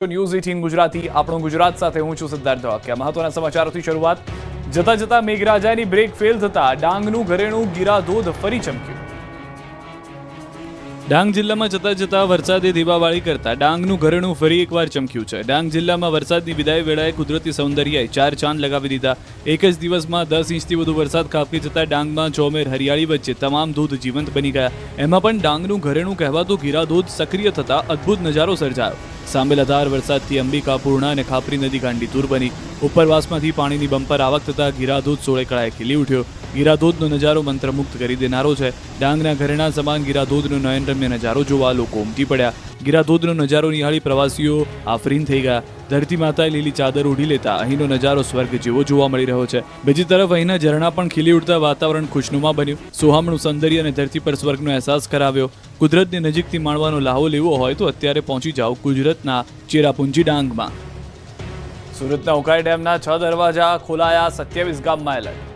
News 18 Gujarati આપણું ગુજરાત સાથે હું છું સિદ્ધાર્થ ધોળકિયા। મહત્વના સમાચારોથી શરૂઆત। જતા જતા મેઘરાજાની બ્રેક ફેલ થતા ડાંગનું ઘરેણું ગીરાધોધ ફરી ચમક્યું। ડાંગ જિલ્લામાં જતા જતા વરસાદે દીવાવાળી કરતા ડાંગનું ઘરેણું ફરી એકવાર ચમક્યું છે। ડાંગ જિલ્લામાં વરસાદની વિદાય વેળાએ કુદરતી સૌંદર્યએ ચાર ચાંદ લગાવી દીધા। એક જ દિવસમાં 10 ઇંચથી વધુ વરસાદ ખાબકી જતા ડાંગમાં ચોમેર હરિયાળી વચ્ચે તમામ ધોધ જીવંત બની ગયા। એમાં પણ ડાંગનું ઘરેણું કહેવાતું ગીરાધોધ સક્રિય થતા અદ્ભુત નજારો સર્જાયો। સાંબેલાધાર વરસાદથી અંબિકા, પૂર્ણા અને ખાપરી નદી ગાંડીતુર બની। ઉપરવાસમાંથી પાણીની બમ્પર આવક થતા ગીરાધોધ સોળે કળાએ ખીલી ઉઠ્યો। ગીરાધોધનો નજારો મંત્રમુગ્ધ કરી દેનારો છે। ડાંગના ઘરેણા સમાન ગીરાધોધનો નયનરમ્ય નજારો જોવા લોકો ઉમટી પડ્યા। ગીરાધોધનો નજારો નિહાળી પ્રવાસીઓ આફરીન થઈ ગયા। ધરતી માતાએ લીલી ચાદર ઓઢી લેતા અહીંનો નજારો સ્વર્ગ જેવો જોવા મળી રહ્યો છે। બીજી તરફ અહીંના ઝરણા પણ ખીલી ઉઠતા વાતાવરણ ખુશનુમા બન્યું। સોહામણું સૌંદર્ય અને ધરતી પર સ્વર્ગનો અહેસાસ કરાવ્યો। કુદરતની નજીકથી માણવાનો લાહો લેવો હોય તો અત્યારે પહોંચી જાઓ ગુજરાતના ચેરાપુંજી ડાંગમાં। સુરતના ઉકાઈ ડેમના 6 દરવાજા ખોલાયા, 27 ગામમાં એલર્ટ।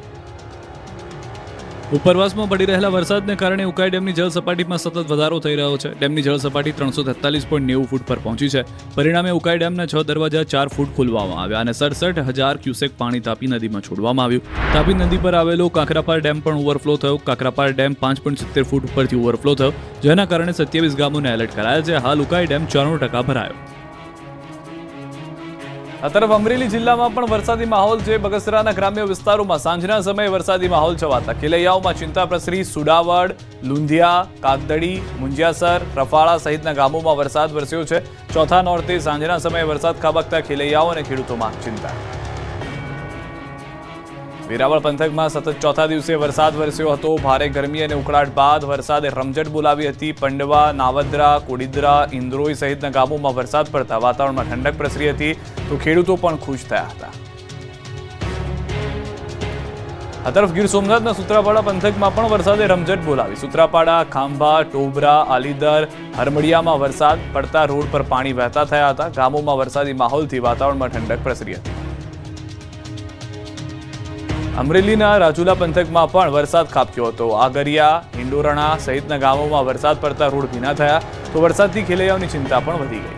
ઉપરવાસમાં પડી રહેલા વરસાદને કારણે ઉકાઈ ડેમની જળ સપાટીમાં સતત વધારો થઈ રહ્યો છે। ડેમની જળ સપાટી 343.90 ફૂટ પર પહોંચી છે। પરિણામે ઉકાઈ ડેમના 6 દરવાજા 4 ફૂટ ખોલવામાં આવ્યા અને 67,000 ક્યુસેક પાણી તાપી નદીમાં છોડવામાં આવ્યું। તાપી નદી પર આવેલો કાકરાપાર ડેમ પણ ઓવરફ્લો થયો। કાકરાપાર ડેમ 5.70 ફૂટ ઉપરથી ઓવરફ્લો થયો, જેના કારણે 27 ગામોને એલર્ટ કરાયા છે। હાલ ઉકાઈ ડેમ 94% ભરાયો। આ તરફ અમરેલી જિલ્લામાં પણ વરસાદી માહોલ છે। બગસરાના ગ્રામ્ય વિસ્તારોમાં સાંજના સમયે વરસાદી માહોલ છવાતા ખેલૈયાઓમાં ચિંતા પ્રસરી। સુડાવડ, લુંધિયા, કાગદડી, મુંજિયાસર, રફાળા સહિતના ગામોમાં વરસાદ વરસ્યો છે। ચોથા નોરતે સાંજના સમયે વરસાદ ખાબકતા ખેલૈયાઓ અને ખેડૂતોમાં ચિંતા। વેરાવળ પંથકમાં સતત ચોથા દિવસે વરસાદ વરસ્યો હતો। ભારે ગરમી અને ઉકળાટ બાદ વરસાદે રમઝટ બોલાવી હતી। પંડવા, નાવદરા, કોડીદરા, ઇન્દ્રોઈ સહિતના ગામોમાં વરસાદ પડતા વાતાવરણમાં ઠંડક પ્રસરી હતી, તો ખેડૂતો પણ ખુશ થયા હતા। આ તરફ ગીર સોમનાથના સુત્રાપાડા પંથકમાં પણ વરસાદે રમઝટ બોલાવી। સુત્રાપાડા, ખાંભા, ટોબરા, આલીદર, હરમડિયામાં વરસાદ પડતા રોડ પર પાણી વહેતા થયા હતા। ગામોમાં વરસાદી માહોલથી વાતાવરણમાં ઠંડક પ્રસરી હતી। અમરેલીના રાજુલા પંથકમાં પણ વરસાદ ખાબક્યો હતો। આગરિયા, હિંડોરણા સહિતના ગામોમાં વરસાદ પડતા રોડ ભીના થયા, તો વરસાદથી ખેલૈયાઓની ચિંતા પણ વધી ગઈ।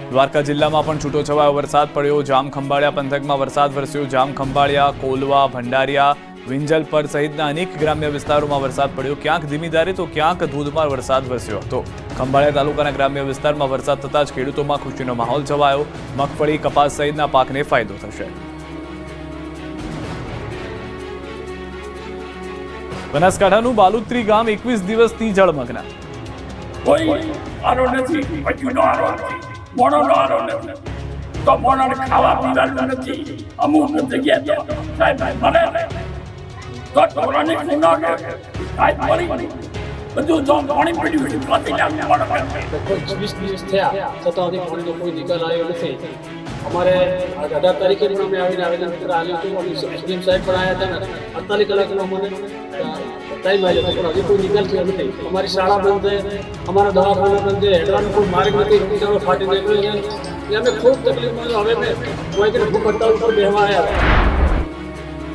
દ્વારકા જિલ્લામાં પણ છૂટોછવાયો વરસાદ પડ્યો। જામખંભાળિયા પંથકમાં વરસાદ વરસ્યો। જામખંભાળિયા, કોલવા, ભંડારિયા, વિંજલપર સહિતના અનેક ગ્રામ્ય વિસ્તારોમાં વરસાદ પડ્યો। ક્યાંક ધીમી ધારે તો ક્યાંક ધોધમાર વરસાદ વરસ્યો હતો। ખંભાળિયા તાલુકાના ગ્રામ્ય વિસ્તારમાં વરસાદ થતાં જ ખેડૂતોમાં ખુશીનો માહોલ છવાયો। મગફળી, કપાસ સહિતના પાકને ફાયદો થશે। બનાસકાંઠાનું બાલુત્રી ગામ 21 દિવસથી જળમગ્ન। કોઈ આરો નથી, પછીનો આરો નથી, મોણોનો આરો નથી, તો મોણોને ખાવા પીવાનું નથી। અમુક જગ્યાએ તો સાહેબ મને તો ટોરાની કુંડા કે સાહેબ મરી બધું જો પાણી પડ્યું પાછી લાગી મોણો 20 દિવસ થયા છતાં હજી પાણીનો કોઈ નિકાલ આવ્યો નથી। અમારે 18 તારીખે પણ અમે આવીને આવેદનપત્ર આપ્યું હતું। સીએમ સાહેબ પણ આવ્યા હતા ને 48 કલાકનો અમને ટાઈમ આવ્યો હતો, પણ હજી કોઈ નિકાલ થયો નથી। અમારી શાળા બંધ છે, અમારા દવાખાના બંધ છે, હેડવાનો કોઈ માર્ગ નથી, ચાલો ફાટી નીકળ્યો છે, એટલે અમે ખૂબ તકલીફમાં હવે ભૂખ હડતાલ ઉપર બેસવા આવ્યા।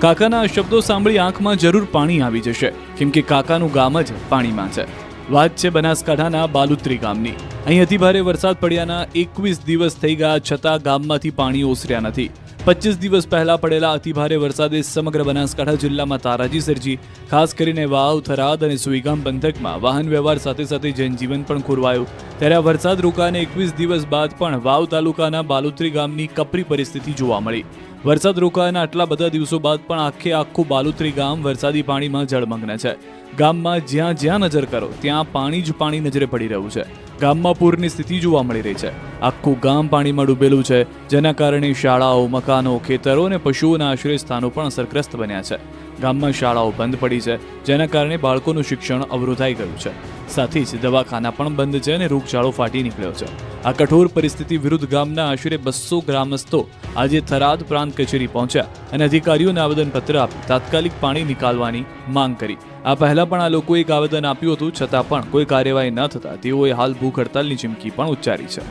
કાકાના શબ્દો સાંભળી આંખમાં જરૂર પાણી આવી જશે, કેમ કે કાકાનું ગામ જ પાણીમાં છે। વાત છે બનાસકાંઠાના બાલુત્રી ગામની। અહીં અતિભારે વરસાદ પડ્યાના 21 દિવસ થઈ ગયા છતાં ગામમાંથી પાણી ઓસર્યા નથી। 25 દિવસ પહેલા પડેલા અતિભારે વરસાદે સમગ્ર બનાસકાંઠા જિલ્લામાં તારાજી સર્જી। ખાસ કરીને વાવ, થરાદ અને સુઈગામ પંથકમાં વાહન વ્યવહાર સાથે સાથે જનજીવન પણ ખોરવાયું। ત્યારે આ વરસાદ રોકાને 21 દિવસ બાદ પણ વાવ તાલુકાના બાલુત્રી ગામની કપરી પરિસ્થિતિ જોવા મળી। વરસાદ રોકાયાના આટલા બધા દિવસો બાદ પણ આખું બાલુત્રી ગામ વરસાદી પાણીમાં જળમગ્ન છે। ગામમાં જ્યાં જ્યાં નજર કરો ત્યાં પાણી જ પાણી નજરે પડી રહ્યું છે। ગામમાં પૂરની સ્થિતિ જોવા મળી રહી છે। આખું ગામ પાણીમાં ડૂબેલું છે, જેના કારણે શાળાઓ, મકાનો, ખેતરો અને પશુઓના આશ્રય સ્થાનો પણ અસરગ્રસ્ત બન્યા છે। ગામમાં શાળાઓ બંધ પડી છે, જેના કારણે બાળકોનું શિક્ષણ અવરોધાઈ ગયું છે। સાથે જ દવાખાના પણ બંધ છે અને રોગચાળો ફાટી નીકળ્યો છે। આ કઠોર પરિસ્થિતિ વિરુદ્ધ ગામના આશરે 200 ગ્રામસ્થો આજે થરાદ પ્રાંત કચેરી પહોંચ્યા અને અધિકારીઓને આવેદનપત્ર આપી તાત્કાલિક પાણી નિકાલવાની માંગ કરી। આ પહેલા પણ આ લોકોએ એક આવેદન આપ્યું હતું, છતાં પણ કોઈ કાર્યવાહી ન થતા તેઓએ હાલ ભૂખ હડતાલની ચીમકી પણ ઉચ્ચારી છે।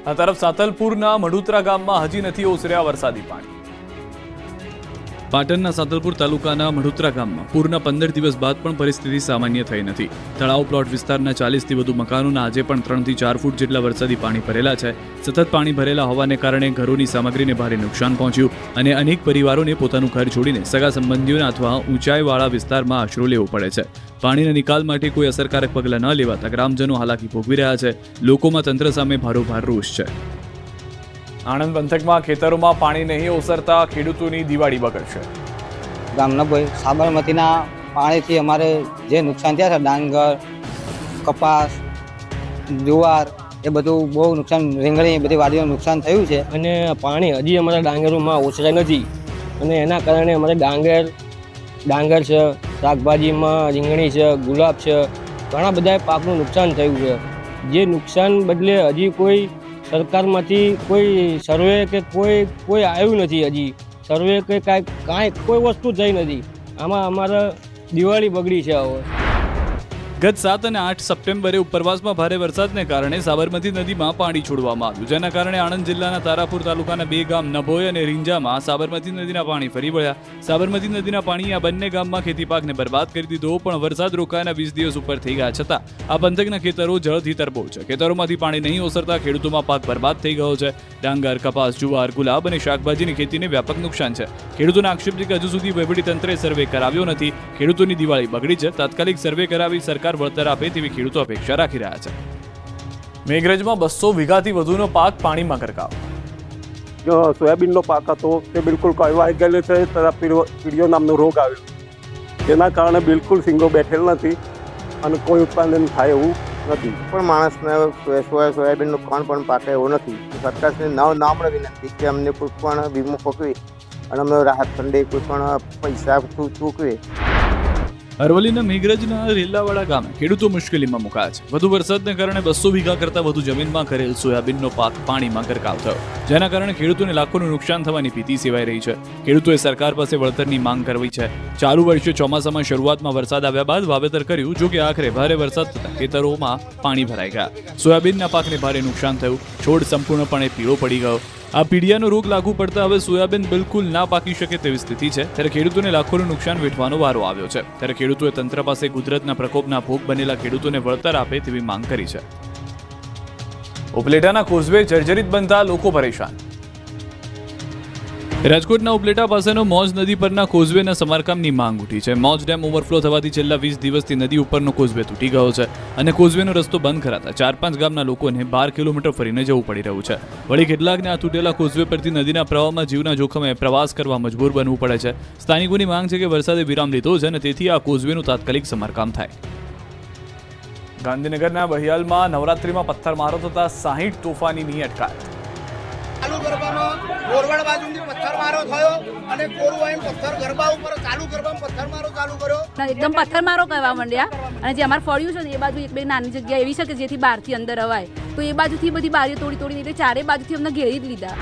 આ તરફ સાતલપુરના મઢુતરા ગામમાં હજી નથી ઓસર્યા વરસાદી પાણી। પાટણના સાતલપુર તાલુકાના મઢોતરા ગામમાં પૂરના 15 દિવસ બાદ પણ પરિસ્થિતિ સામાન્ય થઈ નથી. તળાવ પ્લોટ વિસ્તારના 40થી વધુ મકાનોના આજે પણ 3 થી 4 ફૂટ જેટલા વરસાદી પાણી ભરેલા છે. સતત પાણી ભરેલા હોવાને કારણે ઘરોની સામગ્રીને ભારે નુકસાન પહોંચ્યું અને અનેક પરિવારોને પોતાનું ઘર છોડીને સગા સંબંધીઓના અથવા ઊંચાઈવાળા વિસ્તારમાં આશરો લેવો પડે છે. પાણીના નિકાલ માટે કોઈ અસરકારક પગલાં ન લેવાતા ગ્રામજનો હાલાકી ભોગવી રહ્યા છે. લોકોમાં તંત્ર સામે ભારોભાર રોષ છે. આણંદ પંથકમાં ખેતરોમાં પાણી નહીં ઓસરતા ખેડૂતોની દિવાળી બગડશે. ગામના કોઈ સાબરમતીના પાણીથી અમારે જે નુકસાન થયા છે, ડાંગર, કપાસ, જુવાર, એ બધું બહુ નુકસાન, રીંગણી, બધી વાડીઓનું નુકસાન થયું છે. અને પાણી હજી અમારા ડાંગરોમાં ઓછરાય નથી અને એના કારણે અમારે ડાંગર છે, શાકભાજીમાં રીંગણી છે, ગુલાબ છે, ઘણા બધા પાકનું નુકસાન થયું છે. જે નુકસાન બદલે હજી કોઈ સરકારમાંથી કોઈ સર્વે કે કોઈ આવ્યું નથી. હજી સર્વે કે કાંઈ કોઈ વસ્તુ થઈ નથી. આમાં અમારે દિવાળી બગડી છે. હવે ગત 7 અને 8 સપ્ટેમ્બરે ઉપરવાસમાં ભારે વરસાદને કારણે સાબરમતી નદીમાં પાણી છોડવામાં આવ્યું, જેના કારણે આણંદ જિલ્લાના તારાપુર તાલુકાના 2 ગામ નભોઈ અને રીંજામાં સાબરમતી નદીના પાણી ફરી વળ્યા. સાબરમતી નદીના પાણીએ આ બંને ગામમાં ખેતી પાકને બરબાદ કરી દીધો, પણ વરસાદ રોકાયાના 20 દિવસ ઉપર થઈ ગયા છતાં આ પંથકના ખેતરો જળથી તરબોળ છે. ખેતરોમાંથી પાણી નહીં ઓસરતા ખેડૂતોમાં પાક બરબાદ થઈ ગયો છે. ડાંગર, કપાસ, જુવાર, ગુલાબ અને શાકભાજીની ખેતીને વ્યાપક નુકસાન છે. ખેડૂતોના આક્ષેપ છે કે હજુ સુધી વહીવટીતંત્રે સર્વે કરાવ્યો નથી. ખેડૂતોની દિવાળી બગડી છે. તાત્કાલિક સર્વે કરાવી સરકાર વળતર આપે તેવી ખેડૂતો અપેક્ષા રાખી રહ્યા છે. મેઘરજમાં 200 વીઘાથી વધુનો પાક પાણીમાં ગરકાવ. જો સોયાબીનનો પાક હતો તે બિલકુલ કળવાઈ ગયેલો છે. તથા પીળીઓ નામનો રોગ આવ્યો, તેના કારણે બિલકુલ સિંગો બેઠેલ નથી અને કોઈ ઉત્પાદન થાય એવું નથી. પણ માણસને સોયાબીનનું કોણ પણ પાકે એવું નથી. સરકારશ્રી નામણે વિનંતી કે અમને કોઈ પણ વીમો પકવી અને અમને રાહત ફંડે કોઈ પણ પૈસા ચૂકવે. અરવલ્લીના મેઘરજના રેલાવાડા ગામે ખેડૂતો મુશ્કેલીમાં મુકાયા છે. વધુ વરસાદને કારણે 200 વીઘા કરતાં વધુ જમીનમાં કરેલ સોયાબીનનો પાક પાણીમાં ગરકાવ થયો, જેના કારણે ખેડૂતોને લાખોનું નુકસાન થવાની ભીતિ સેવાઈ રહી છે. ખેડૂતોએ સરકાર પાસે વળતરની માંગ કરવી છે. ચાલુ વર્ષે ચોમાસામાં શરૂઆતમાં વરસાદ આવ્યા બાદ વાવેતર કર્યું, જો કે આખરે ભારે વરસાદ થતાં ખેતરોમાં પાણી ભરાઈ ગયા. સોયાબીનના પાકને ભારે નુકસાન થયું. છોડ સંપૂર્ણપણે પીળો પડી ગયો. આ પીડિયાનો રોગ લાગુ પડતા હવે સોયાબીન બિલકુલ ના પાકી શકે તેવી સ્થિતિ છે. ત્યારે ખેડૂતોને લાખોનું નુકસાન વેઠવાનો વારો આવ્યો છે. ત્યારે ખેડૂતોએ તંત્ર પાસે કુદરતના પ્રકોપના ભોગ બનેલા ખેડૂતોને વળતર આપે તેવી માંગ કરી છે. ઉપલેટાના કોઝવે જર્જરિત બનતા લોકો પરેશાન. રાજકોટના ઉપલેટા પાસેનો મોજ નદી પરના કોઝવેના સમારકામની માંગ ઉઠી છે. મોજ ડેમ ઓવરફ્લો થવાથી છેલ્લા 20 દિવસથી નદી ઉપરનો કોઝવે તૂટી ગયો છે અને કોઝવેનો રસ્તો બંધ કરાતા 4-5 ગામના લોકોને 12 કિલોમીટર ફરીને જવું પડી રહ્યું છે. વળી કેટલાકને આ તૂટેલા કોઝવે પરથી નદીના પ્રવાહમાં જીવના જોખમે પ્રવાસ કરવા મજબૂર બનવું પડે છે. સ્થાનિકોની માંગ છે કે વરસાદે વિરામ લીધો છે અને તેથી આ કોઝવેનું તાત્કાલિક સમારકામ થાય. ગાંધીનગરના બહિયાલમાં નવરાત્રીમાં પથ્થરમારો થતા 60 તોફાનીની અટકાયત. ચાલુ ગરબામાં ગોરવડ બાજુથી પથ્થરમારો થયો અને કોરવાઈન પથ્થર ગરબા ઉપર ચાલુ ગરબામાં પથ્થરમારો ચાલુ કર્યો. એકદમ પથ્થરમારો કરવા માંડ્યા અને જે અમારે ફળ્યું છે ને એ બાજુ એક બે નાની જગ્યા એવી છે કે જેથી બહારથી અંદર અવાય, તો એ બાજુથી બધી બારીઓ તોડી એટલે ચારે બાજુથી અમને ઘેરી જ લીધા.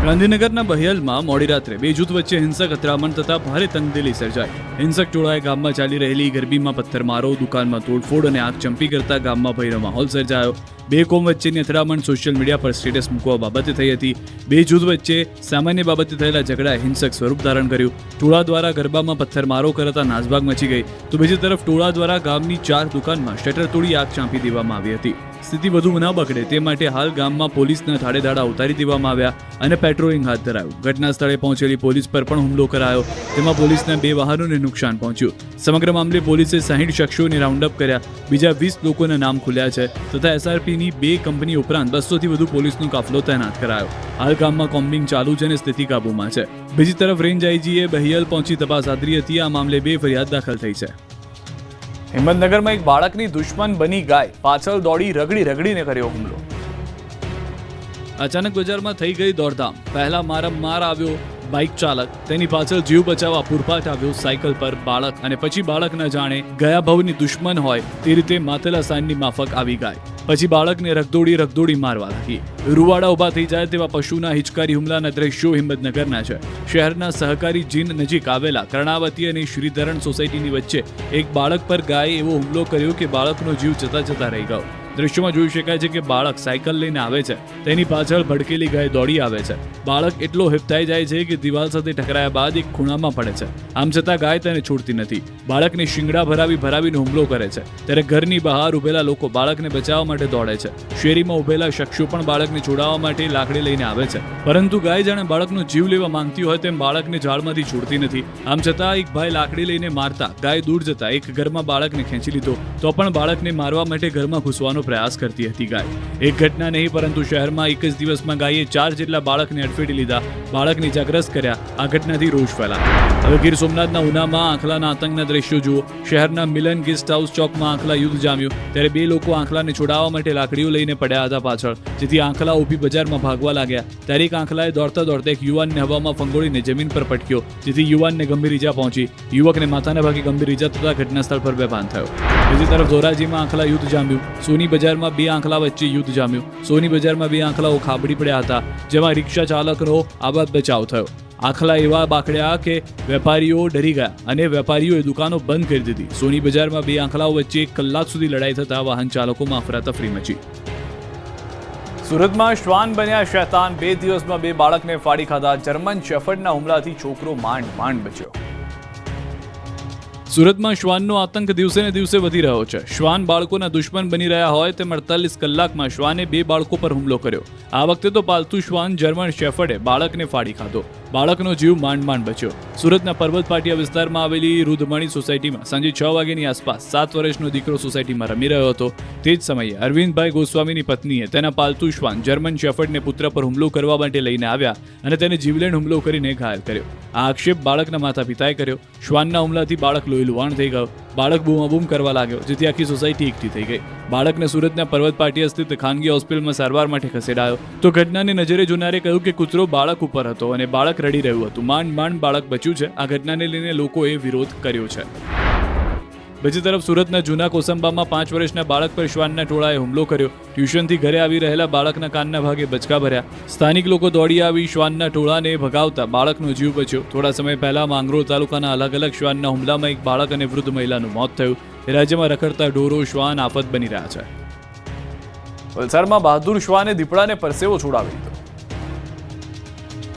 ગાંધીનગરના બહિયાલમાં મોડી રાત્રે 2 જૂથ વચ્ચે હિંસક અથડામણ થતા ભારે તંગદિલી સર્જાઈ. હિંસક ટોળાએ ગામમાં ચાલી રહેલી ગરબીમાં પથ્થરમારો, દુકાનમાં તોડફોડ અને આગ ચંપી કરતા ગામમાં ભયનો માહોલ સર્જાયો. 2 કોમ વચ્ચેની અથડામણ સોશિયલ મીડિયા પર સ્ટેટસ મૂકવા બાબતે થઈ હતી. 2 જૂથ વચ્ચે સામાન્ય બાબતે થયેલા ઝઘડાએ હિંસક સ્વરૂપ ધારણ કર્યું. ટોળા દ્વારા ગરબામાં પથ્થરમારો કરતા નાસભાગ મચી ગઈ, તો બીજી તરફ ટોળા દ્વારા ગામની 4 દુકાનમાં શટર તોડી આગ ચાંપી દેવામાં આવી હતી. સ્થિતિ વધુ ન બગડે તે માટે હાલ ગામમાં પોલીસના ધાડેધાડા ઉતારી દેવામાં આવ્યા અને પેટ્રોલિંગ હાથ ધરાયું. ઘટના સ્થળે પહોંચેલી પોલીસ પર પણ હુમલો કરાયો. તેમાં પોલીસના 2 વાહનોને નુકસાન પહોંચ્યું. સમગ્ર મામલે પોલીસે 60 શખ્સોને રાઉન્ડ અપ કર્યા. બીજા 20 લોકોના નામ ખુલ્યા છે તથા એસઆરપીની 2 કંપની ઉપરાંત 200થી વધુ પોલીસનો કાફલો તૈનાત કરાયો. હાલ ગામમાં કોમ્બિંગ ચાલુ છે અને સ્થિતિ કાબૂમાં છે. બીજી તરફ રેન્જ આઈજીએ બહિયાલ પહોંચી તપાસ હાથ ધરી હતી. આ મામલે 2 ફરિયાદ દાખલ થઈ છે. હિંમતનગરમાં એક બાળકની દુશ્મન બની ગાય પાછળ દોડી રગડીને કર્યો હુમલો. અચાનક બજારમાં થઈ ગઈ દોડધામ. પહેલા માર આવ્યો બાઇક ચાલક, તેની પાછળ જીવ બચાવવા પૂરપાટ આવ્યો સાયકલ પર બાળક અને પછી બાળક ન જાણે ગયા ભવની દુશ્મન હોય તે રીતે માથેલા સાંજની માફક આવી ગાય. પછી બાળકને રગદોડી મારવા લાગી. રૂવાડા ઊભા થઈ જાય તેવા પશુના હિચકારી હુમલાના દ્રશ્યો હિંમતનગરના છે. શહેરના સહકારી જીન નજીક આવેલા કર્ણાવતી અને શ્રીધરણ સોસાયટીની વચ્ચે એક બાળક પર ગાયે એવો હુમલો કર્યો કે બાળકનો જીવ જતા રહી ગયો. દ્રશ્યોમાં જોઈ શકાય છે કે બાળક સાયકલ લઈને આવે છે, તેની પાછળ ભડકેલી ગાય દોડી આવે છે. બાળક એટલો હિપતાઈ જાય છે કે દિવાલ સાથે ટકરાયા બાદ એક ખૂણામાં પડે છે. આમ છતાં ગાય તેને છોડતી નથી. બાળકને શિંગડા ભરાવીને હુમલો કરે છે. ત્યારે ઘરની બહાર ઉભેલા લોકો બાળકને બચાવવા માટે દોડે છે. શેરીમાં ઉભેલા શખ્સો પણ બાળકને છોડાવવા માટે લાકડી લઈને આવે છે, પરંતુ ગાય જાણે બાળકનો જીવ લેવા માંગતી હોય તેમ બાળકને ઝાડમાંથી છોડતી નથી. આમ છતાં એક ભાઈ લાકડી લઈને મારતા ગાય દૂર જતા એક ઘરમાં બાળકને ખેંચી લીધો, તો પણ બાળકને મારવા માટે ઘરમાં ઘૂસવાનો પ્રયાસ કરતી હતી ગાય. એક ઘટના નહીં, પરંતુ શહેરમાં એક જ દિવસમાં ગાયે 4 જેટલા બાળકને અડફેટી લીધા, બાળકને ઇજાગ્રસ્ત કર્યા. આ ઘટનાથી રોષ ફેલાયો. હવે ગીર સોમનાથના ઉનામાં આંખલાના આતંકના દ્રશ્યો જુઓ. શહેરના મિલન ગેસ્ટ હાઉસ ચોકમાં આંખલા યુદ્ધ જામ્યું. ત્યારે 2 લોકો આંખલાને છોડાવવા માટે લાકડીઓ લઈને પડ્યા હતા પાછળ, જેથી આંખલા ઊભી બજારમાં ભાગવા લાગ્યા. ત્યારે એક આંખલાએ દોડતા એક યુવાનને હવામાં ફંગોળીને જમીન પર પટક્યો, જેથી યુવાનને ગંભીર ઈજા પહોંચી. યુવકને માથાના ભાગે ગંભીર ઈજા થતા ઘટના સ્થળ પર બેભાન થયો. બીજી તરફ ધોરાજીમાં આંખલા યુદ્ધ જામ્યું. સોની બજારમાં 2 આંખલા વચ્ચે યુદ્ધ જામ્યું. સોની બજારમાં 2 આંખલાઓ ખાબડી પડ્યા હતા, જેમાં રિક્ષા ચાલકનો આબાદ બચાવ થયો. આંખલા એવા બાખડ્યા કે વેપારીઓ ડરી ગયા અને વેપારીઓએ દુકાનો બંધ કરી દીધી. સોની બજારમાં 2 આંખલાઓ વચ્ચે 1 કલાક સુધી લડાઈ થતા વાહન ચાલકોમાં અફરાતફરી મચી. સુરતમાં શ્વાન બન્યા શૈતાન. 2 દિવસમાં 2 બાળકને ફાડી ખાધા. જર્મન શેફર્ડના હુમલાથી છોકરો માંડ બચ્યો. સુરતમાં શ્વાનનો આતંક દિવસે ને દિવસે વધી રહ્યો છે. શ્વાન બાળકોના દુશ્મન બની રહ્યા હોય તેમ 48 કલાકમાં શ્વાને 2 બાળકો પર હુમલો કર્યો. આ વખતે તો પાલતુ શ્વાન જર્મન શેફર્ડે બાળકને ફાડી ખાધો. બાળકનો જીવ માંડ બચ્યો. સુરતના પર્વત પાટિયા વિસ્તારમાં આવેલી રુદમણી સોસાયટીમાં સાંજે 6 વાગ્યાની આસપાસ 7 વર્ષનો દીકરો સોસાયટીમાં રમી રહ્યો હતો. તે જ સમયે અરવિંદભાઈ ગોસ્વામીની પત્નીએ તેના પાલતુ શ્વાન જર્મન શેફર્ડને પુત્ર પર હુમલો કરવા માટે લઈને આવ્યા અને તેને જીવલેણ હુમલો કરીને ઘાયલ કર્યો. આ આક્ષેપ બાળકના માતા પિતાએ કર્યો. શ્વાનના હુમલાથી બાળક લોહીલુહાણ થઈ ગયો. બાળક બૂમાબૂમ કરવા લાગ્યો, જેથી આખી સોસાયટી એકઠી થઈ ગઈ. બાળકને સુરતના પર્વત પાટિયા સ્થિત ખાનગી હોસ્પિટલમાં સારવાર માટે ખસેડાયો. તો ઘટનાને નજરે જોનારે કહ્યું કે કૂતરો બાળક ઉપર હતો અને બાળક રડી રહ્યું હતું. માંડ બાળક બચ્યું છે. આ ઘટનાને લઈને લોકોએ વિરોધ કર્યો છે. બીજી તરફ સુરતના જૂના કોસંબામાં 5 વર્ષના બાળક પર શ્વાનના ટોળાએ હુમલો કર્યો. ટ્યુશનથી ઘરે આવી રહેલા બાળકના કાનના ભાગે બચકા ભર્યા. સ્થાનિક લોકો દોડી આવી શ્વાનના ટોળાને ભગાવતા બાળકનો જીવ બચ્યો. થોડા સમય પહેલા માંગરોળ તાલુકાના અલગ શ્વાનના હુમલામાં એક બાળક અને વૃદ્ધ મહિલાનું મોત થયું. રાજ્યમાં રખડતા ઢોરો શ્વાન આફત બની રહ્યા છે. વલસાડમાં બહાદુર શ્વાને દીપડાને પરસેવો છોડાવી દીધો.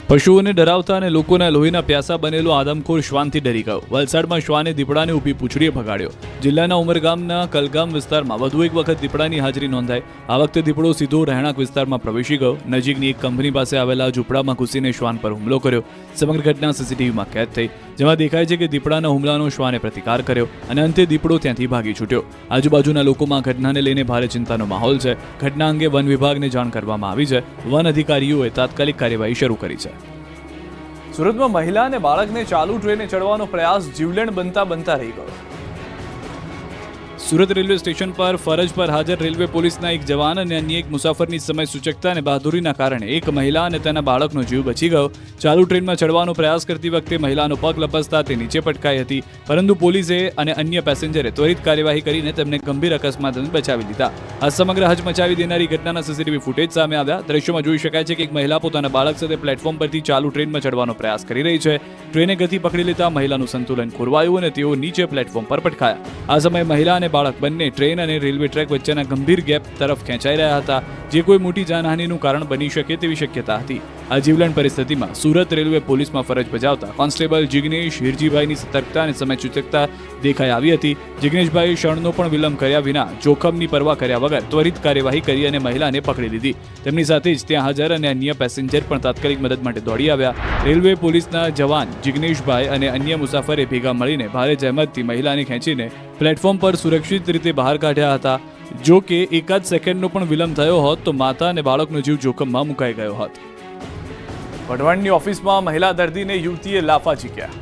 પશુઓને ડરાવતા અને લોકોના લોહીના પ્યાસા બનેલો આદમખોર શ્વાનથી ડરી ગયો. વલસાડમાં શ્વાને દીપડાને ઊભી પૂંછડીએ ભગાડ્યો. જિલ્લાના ઉમરગામના કલગામ વિસ્તારમાં વધુ એક વખત દીપડાની હાજરી નોંધાઈ. આ વખતે દીપડો સીધો રહેણાંક વિસ્તારમાં પ્રવેશી ગયો. નજીકની એક કંપની પાસે આવેલા ઝૂંપડામાં ઘૂસીને શ્વાન પર હુમલો કર્યો. સમગ્ર ઘટના સીસીટીવીમાં કેદ થઈ, જેમાં દેખાય છે કે દીપડાના હુમલાનો શ્વાને પ્રતિકાર કર્યો અને અંતે દીપડો ત્યાંથી ભાગી છૂટ્યો. આજુબાજુના લોકોમાં ઘટનાને લઈને ભારે ચિંતાનો માહોલ છે. ઘટના અંગે વન વિભાગને જાણ કરવામાં આવી છે. વન અધિકારીઓએ તાત્કાલિક કાર્યવાહી શરૂ કરી છે. સુરતમાં મહિલા અને બાળકને ચાલુ ટ્રેને ચડવાનો પ્રયાસ જીવલેણ બનતા રહી ગયો. સુરત રેલવે સ્ટેશન પર ફરજ પર હાજર રેલવે પોલીસના એક જવાન અને અન્ય એક મુસાફરની સમય સૂચકતા અને બહાદુરીના કારણે એક મહિલા અને તેના બાળકનો જીવ બચી ગયો. ચાલુ ટ્રેનમાં ચડવાનો પ્રયાસ કરતી વખતે મહિલાનો પગ લપસતા તે નીચે પટકાઈ હતી, પરંતુ પોલીસે અને અન્ય પેસેન્જરે ત્વરિત કાર્યવાહી કરીને તેમને ગંભીર અકસ્માતથી બચાવી લીધા. આ સમગ્ર હચમચાવી દેનારી ઘટનાના સીસીટીવી ફૂટેજ સામે આવ્યા. દ્રશ્યોમાં જોઈ શકાય છે કે એક મહિલા પોતાના બાળક સાથે પ્લેટફોર્મ પરથી ચાલુ ટ્રેનમાં ચડવાનો પ્રયાસ કરી રહી છે. ટ્રેને ગતિ પકડી લેતા મહિલાનું સંતુલન ખોરવાયું અને તેઓ નીચે પ્લેટફોર્મ પર પટકાયા. આ સમયે મહિલા અને બાળક બંને ટ્રેન અને રેલવે ટ્રેક વચ્ચેના ગંભીર ગેપ તરફ ખેંચાઈ રહ્યા હતા, જે કોઈ મોટી જાનહાનિનું કારણ બની શકે તેવી શક્યતા હતી. આ જીવલેણ પરિસ્થિતિમાં સુરત રેલવે પોલીસમાં ફરજ બજાવતા કોન્સ્ટેબલ જિગ્નેશ હિરજીભાઈની સતર્કતા અને સમયસૂચકતા દેખાઈ આવી હતી. જિગ્નેશભાઈએ ક્ષણનો પણ વિલંબ કર્યા વિના જોખમની પરવા કર્યા વગર ત્વરિત કાર્યવાહી કરી અને મહિલાને પકડી લીધી. તેમની સાથે જ ત્યાં હાજર અને અન્ય પેસેન્જર પણ તાત્કાલિક મદદ માટે દોડી આવ્યા. રેલવે પોલીસના જવાન જિગ્નેશભાઈ અને અન્ય મુસાફરે ભેગા મળીને ભારે જહેમતથી મહિલાને ખેંચીને પ્લેટફોર્મ પર સુરક્ષિત રીતે બહાર કાઢ્યા હતા. જો કે એકાદ સેકન્ડનો પણ વિલંબ થયો હોત તો માતા અને બાળકનો જીવ જોખમમાં મુકાઈ ગયો હોત. વઢવાણની ઓફિસમાં મહિલા દર્દીને યુવતીએ લાફા ઝીક્યા.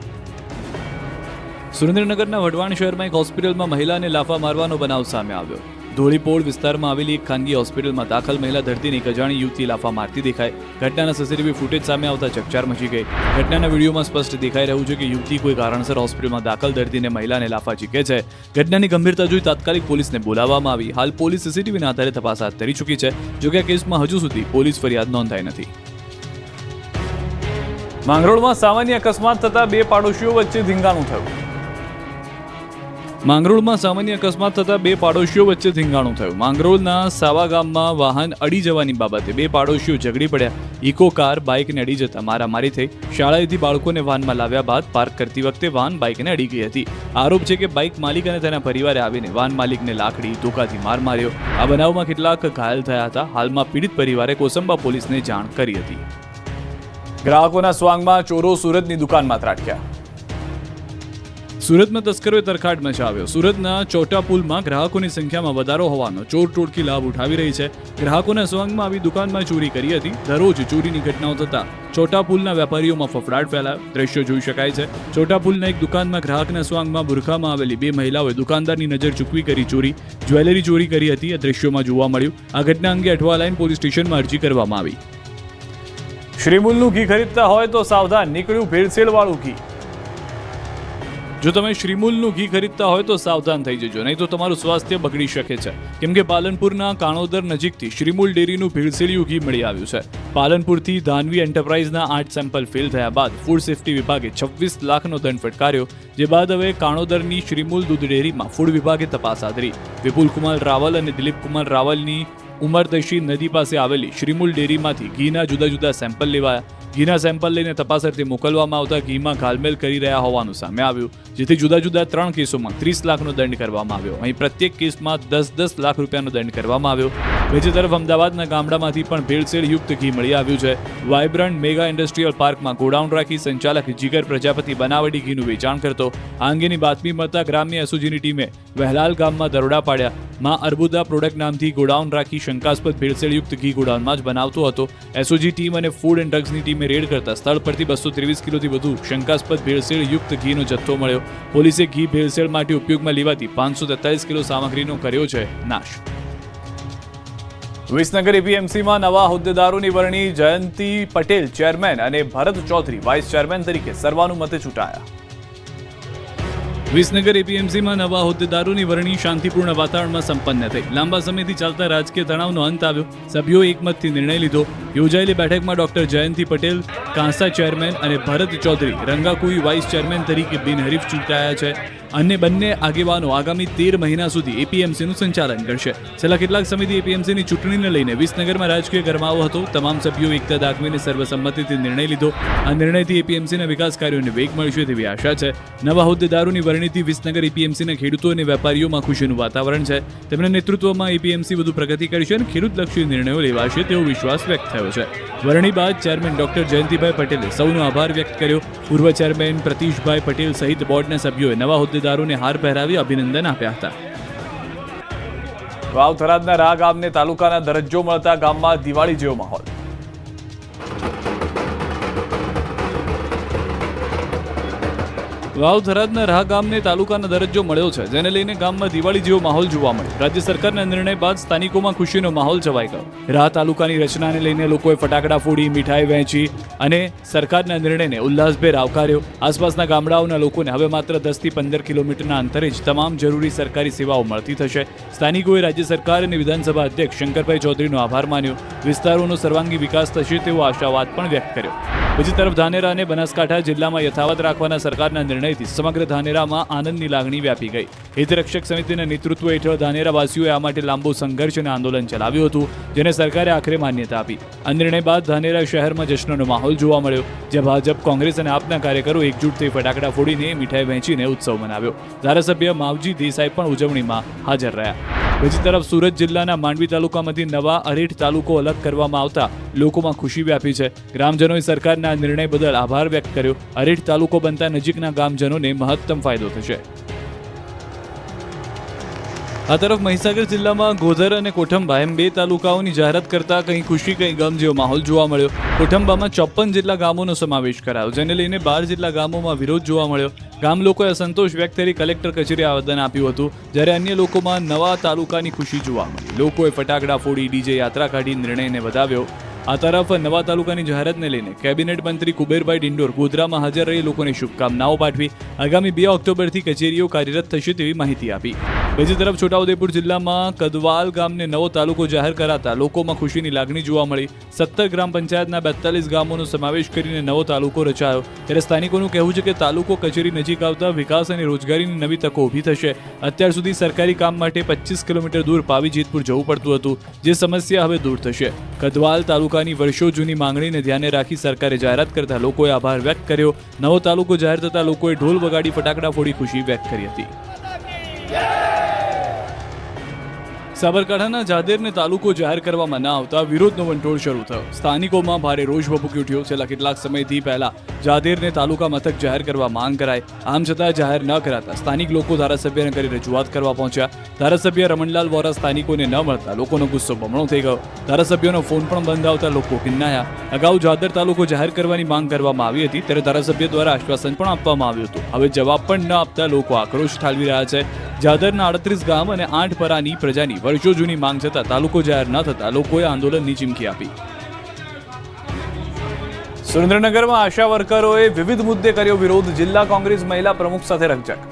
સુરેન્દ્રનગરના વઢવાણ શહેરમાં એક હોસ્પિટલમાં મહિલાને લાફા મારવાનો બનાવ સામે આવ્યો. ધોળીપોળ વિસ્તારમાં આવેલી એક ખાનગી હોસ્પિટલમાં દાખલ મહિલા દર્દીને એક અજાણી યુવતી લાફા મારતી દેખાય. ઘટનાના સીસીટીવી ફૂટેજ સામે આવતા ચકચાર મચી ગઈ. ઘટનાના વિડીયોમાં સ્પષ્ટ દેખાઈ રહ્યું છે કે યુવતી કોઈ કારણસર હોસ્પિટલમાં દાખલ દર્દીને મહિલાને લાફા ઝીકે છે. ઘટનાની ગંભીરતા જોઈ તાત્કાલિક પોલીસને બોલાવવામાં આવી. હાલ પોલીસ સીસીટીવીના આધારે તપાસ હાથ ધરી ચૂકી છે. જોકે આ કેસમાં હજુ સુધી પોલીસ ફરિયાદ નોંધાઈ નથી. માંગરોળમાં સામાન્ય અકસ્માત થતા 2 પાડોશીઓ વચ્ચે ધીંગાણું થયું. માંગરોળમાં સામાન્ય અકસ્માત થતા બે પાડોશીઓ વચ્ચે ધીંગાણું થયું. માંગરોળના સાવા ગામમાં વાહન અડી જવાની બાબતે બે પાડોશીઓ ઝઘડી પડ્યા. ઇકો કાર બાઇકને અડી જતા મારામારી થઈ. શાળાએથી બાળકોને વાહનમાં લાવ્યા બાદ પાર્ક કરતી વખતે વાહન બાઇકને અડી ગઈ હતી. આરોપ છે કે બાઇક માલિક અને તેના પરિવારે આવીને વાહન માલિકને લાકડી ધોકાથી માર માર્યો. આ બનાવમાં કેટલાક ઘાયલ થયા હતા. હાલમાં પીડિત પરિવારે કોસંબા પોલીસને જાણ કરી હતી. ગ્રાહકોના સ્વાંગમાં ચોરો સુરતની દુકાનમાં ત્રાટક્યા. સુરતમાં તસ્કરોએ તરખાટ મચાવ્યો. સુરતના ચોટા પુલમાં ગ્રાહકોની સંખ્યામાં વધારો હોવાનો ચોર ટોળકી લાભ ઉઠાવી રહી છે. ગ્રાહકોના સ્વાંગમાં આવી દુકાનમાં ચોરી કરી હતી. દરરોજ ચોરીની ઘટનાઓ થતા ચોટા પુલના વેપારીઓમાં ફફડાટ ફેલાયો. દ્રશ્યો જોઈ શકાય છે. ચોટા પુલના એક દુકાનમાં ગ્રાહકના સ્વાંગમાં બુરખામાં આવેલી બે મહિલાઓએ દુકાનદારની નજર ચૂકવી કરી ચોરી જ્વેલરી ચોરી કરી હતી. આ દ્રશ્યોમાં જોવા મળ્યું. આ ઘટના અંગે અઠવા લાઈન પોલીસ સ્ટેશનમાં અરજી કરવામાં આવી. શ્રીમૂલનું ઘી ખરીદતા હોય તો સાવધાન, નીકળ્યું ભેળસેળ વાળું ઘી. જો તમે શ્રીમૂલનું ઘી ખરીદતા હોય તો સાવધાન થઈ જજો, નહીં તો તમારું સ્વાસ્થ્ય બગડી શકે છે. કેમ કે પાલનપુરના કાણોદર નજીકથી શ્રીમૂલ ડેરીનું ભેળસેળિયું ઘી મળી આવ્યું છે. પાલનપુરથી ધાનવી એન્ટરપ્રાઇઝના 8 સેમ્પલ ફેલ થયા બાદ ફૂડ સેફ્ટી વિભાગે 26 લાખનો દંડ ફટકાર્યો. જે બાદ હવે કાણોદરની શ્રીમૂલ દૂધ ડેરીમાં ફૂડ વિભાગે તપાસ આદરી. વિપુલકુમાર રાવલ અને દિલીપકુમાર રાવલની ઉમરદશી નદી પાસે આવેલી શ્રીમૂલ ડેરીમાંથી ઘીના જુદા જુદા સેમ્પલ લેવાયા. ઘીના સેમ્પલ લઈને તપાસ અર્થે મોકલવામાં આવતા ઘીમાં ઘાલમેલ કરી રહ્યા હોવાનું સામે આવ્યું, જેથી જુદા જુદા 3 કેસોમાં 30 લાખનો દંડ કરવામાં આવ્યો. અહીં પ્રત્યેક કેસમાં 10-10 લાખ રૂપિયાનો દંડ કરવામાં આવ્યો. બીજી તરફ અમદાવાદના ગામડામાંથી પણ ભેળસેળયુક્ત ઘી મળી આવ્યું છે. વાઇબ્રન્ટ મેગા ઇન્ડસ્ટ્રીયલ પાર્કમાં ગોડાઉન રાખી સંચાલક જીગર પ્રજાપતિ બનાવટી ઘીનું વેચાણ કરતો. આ અંગેની બાતમી મળતા ગ્રામ્ય એસઓજીની ટીમે વહેલાલ ગામમાં દરોડા પાડ્યા. માં અર્બુદા પ્રોડક્ટ નામથી ગોડાઉન રાખી શંકાસ્પદ ભેળસેળયુક્ત ઘી ગોડાઉનમાં જ બનાવતો હતો. એસઓજી ટીમ અને ફૂડ એન્ડ ડ્રગ્સની ટીમે રેડ કરતા સ્થળ પરથી 223 કિલોથી વધુ શંકાસ્પદ ભેળસેળયુક્ત ઘીનો જથ્થો મળ્યો. પોલીસે ઘી ભેળસેળ માટે ઉપયોગમાં લેવાતી 543 કિલો સામગ્રીનો કર્યો છે નાશ. વિસનગર એપીએમસીમાં નવા હોદ્દેદારોની વરણી. જયંતી પટેલ ચેરમેન અને ભરત ચૌધરી વાઇસ ચેરમેન તરીકે સર્વાનુમતે ચૂંટાયા. વિસનગર એપીએમસીમાં નવા હોદ્દેદારોની વરણી શાંતિપૂર્ણ વાતાવરણમાં સંપન્ન થઈ. લાંબા સમયથી ચાલતા રાજકીય તણાવનો અંત આવ્યો. સભ્યોએ એકમતથી નિર્ણય લીધો. યોજાયેલી બેઠકમાં ડોક્ટર જયંતી પટેલ કાંસા ચેરમેન અને ભરત ચૌધરી રંગાકુઈ વાઇસ ચેરમેન તરીકે બિનહરીફ ચૂંટાયા છે. અને બંને આગેવાનો આગામી 13 મહિના સુધી એપીએમસીનું સંચાલન કરશે. છેલ્લા કેટલાક સમયથી એપીએમસીની ચૂંટણીને લઈને વિસનગરમાં રાજકીય ગરમાવો હતો. તમામ સભ્યો એકતા દાખવીને સર્વસંમતિથી નિર્ણય લીધો. આ નિર્ણયથી એપીએમસીના વિકાસ કાર્યોને વેગ મળશે તેવી આશા છે. નવા હોદ્દેદારોની વરણીથી વિસનગર એપીએમસીના ખેડૂતો અને વેપારીઓમાં ખુશીનું વાતાવરણ છે. તેમના નેતૃત્વમાં એપીએમસી વધુ પ્રગતિ કરશે અને ખેડૂતલક્ષી નિર્ણયો લેવાશે તેવો વિશ્વાસ વ્યક્ત થયો છે. વરણી બાદ ચેરમેન ડોક્ટર જયંતિભાઈ પટેલે સૌનો આભાર વ્યક્ત કર્યો. પૂર્વ ચેરમેન પ્રતિશભાઈ પટેલ સહિત બોર્ડના સભ્યોએ નવા હોદ્દેદારોને હાર પહેરાવી અભિનંદન આપ્યા હતા. વાવ થરાદના રા ગામને તાલુકાના દરજ્જો મળતા ગામમાં દિવાળી જેવો માહોલ. વાવ થરાદના રાહ ગામને તાલુકાનો દરજ્જો મળ્યો છે, જેને લઈને ગામમાં દિવાળી જેવો માહોલ જોવા મળ્યો. રાજ્ય સરકારના નિર્ણય બાદ સ્થાનિકોમાં ખુશીનો માહોલ છવાઈ ગયો. રાહ તાલુકાની રચનાને લઈને લોકોએ ફટાકડા ફોડી, મીઠાઈ વહેંચી અને સરકારના નિર્ણયને ઉલ્લાસભેર આવકાર્યો. આસપાસના ગામડાઓના લોકોને હવે માત્ર 10 થી 15 કિલોમીટરના અંતરે જ તમામ જરૂરી સરકારી સેવાઓ મળતી થશે. સ્થાનિકોએ રાજ્ય સરકાર અને વિધાનસભા અધ્યક્ષ શંકરભાઈ ચૌધરીનો આભાર માન્યો. વિસ્તારોનો સર્વાંગી વિકાસ થશે તેવો આશાવાદ પણ વ્યક્ત કર્યો. બીજી તરફ ધાનેરા અને બનાસકાંઠા જિલ્લામાં યથાવત રાખવાના સરકારના નિર્ણયથી સમગ્ર ધાનેરામાં આનંદની લાગણી વ્યાપી ગઈ. હિતરક્ષક સમિતિના નેતૃત્વ હેઠળ ધાનેરાવાસીઓએ આ માટે લાંબો સંઘર્ષ અને આંદોલન ચલાવ્યું હતું, જેને સરકારે આખરે માન્યતા આપી. આ નિર્ણય બાદ ધાનેરા શહેરમાં જશ્નનો માહોલ જોવા મળ્યો, જ્યાં ભાજપ, કોંગ્રેસ અને આપના કાર્યકરો એકજૂટ થઈ ફટાકડા ફોડીને મીઠાઈ વહેંચીને ઉત્સવ મનાવ્યો. ધારાસભ્ય માવજી દેસાઈ પણ ઉજવણીમાં હાજર રહ્યા. બીજી તરફ સુરત જિલ્લાના માંડવી તાલુકામાંથી નવા અરેઠ તાલુકો અલગ કરવામાં આવતા લોકોમાં ખુશી વ્યાપી છે. ગ્રામજનોએ સરકારના નિર્ણય બદલ આભાર વ્યક્ત કર્યો. અરેઠ તાલુકો બનતા નજીકના ગામજનોને મહત્તમ ફાયદો થશે. આ તરફ મહીસાગર જિલ્લામાં ગોધર અને કોઠંબા એમ 2 તાલુકાઓની જાહેરાત કરતા કંઈ ખુશી કંઈ ગમ જેવો માહોલ જોવા મળ્યો. કોઠંબામાં 54 જેટલા ગામોનો સમાવેશ કરાયો, જેને લઈને 12 જેટલા ગામોમાં વિરોધ જોવા મળ્યો. ગામ લોકોએ અસંતોષ વ્યક્ત કરી કલેક્ટર કચેરીએ આવેદન આપ્યું હતું, જ્યારે અન્ય લોકોમાં નવા તાલુકાની ખુશી જોવા મળી. લોકોએ ફટાકડા ફોડી, ડીજે યાત્રા કાઢી નિર્ણયને વધાવ્યો. આ તરફ નવા તાલુકાની જાહેરાતને લઈને કેબિનેટ મંત્રી કુબેરભાઈ ડિંડોર ગોધરામાં હાજર રહી લોકોને શુભકામનાઓ પાઠવી. આગામી 2 ઓક્ટોબરથી કચેરીઓ કાર્યરત થશે તેવી માહિતી આપી. બીજી તરફ છોટાઉદેપુર જિલ્લામાં કદવાલ ગામને નવો તાલુકો જાહેર કરાતા લોકોમાં ખુશીની લાગણી જોવા મળી. 17 ગ્રામ પંચાયતના 42 ગામોનો સમાવેશ કરીને નવો તાલુકો રચાયો. ત્યારે સ્થાનિકોનું કહેવું છે કે તાલુકો કચેરી નજીક આવતા વિકાસ અને રોજગારીની નવી તકો ઊભી થશે. અત્યાર સુધી સરકારી કામ માટે 25 કિલોમીટર દૂર પાવી જેતપુર જવું પડતું હતું, જે સમસ્યા હવે દૂર થશે. કદવાલ તાલુકાની વર્ષો જૂની માંગણીને ધ્યાને રાખી સરકારે જાહેરાત કરતા લોકોએ આભાર વ્યક્ત કર્યો. નવો તાલુકો જાહેર થતા લોકોએ ઢોલ વગાડી ફટાકડા ફોડી ખુશી વ્યક્ત કરી હતી. સાબરકાંઠાના જાદેરને તાલુકો જાહેર કરવામાં ન આવતા વિરોધનો વંટોળ શરૂ થયો. સ્થાનિકોમાં ભારે રોષ ભભૂકી ઉઠ્યો. છેલ્લા કેટલાક સમયથી પહેલા જાદેરને તાલુકા મથક જાહેર કરવા માંગ કરાઈ. આમ છતાં જાહેર ન કરાતા સ્થાનિક લોકો ધારાસભ્યને કરી રજૂઆત કરવા પહોંચ્યા. ધારાસભ્ય રમણલાલ વોરા સ્થાનિકોને ન મળતા લોકોનો ગુસ્સો બમણો થઈ ગયો. ધારાસભ્યોનો ફોન પણ બંધ આવતા લોકો ખિન્નાયા. અગાઉ જાદર તાલુકો જાહેર કરવાની માંગ કરવામાં આવી હતી, ત્યારે ધારાસભ્ય દ્વારા આશ્વાસન પણ આપવામાં આવ્યું હતું. હવે જવાબ પણ ન આપતા લોકો આક્રોશ ઠાલવી રહ્યા છે. જાદરના 38 ગામ અને 8 પરાની પ્રજાની વર્ષો જૂની માંગ છતાં તાલુકો જાહેર ન થતા લોકોએ આંદોલનની ચીમકી આપી. સુરેન્દ્રનગરમાં આશા વર્કરોએ વિવિધ મુદ્દે કર્યો વિરોધ. જિલ્લા કોંગ્રેસ મહિલા પ્રમુખ સાથે રકઝક.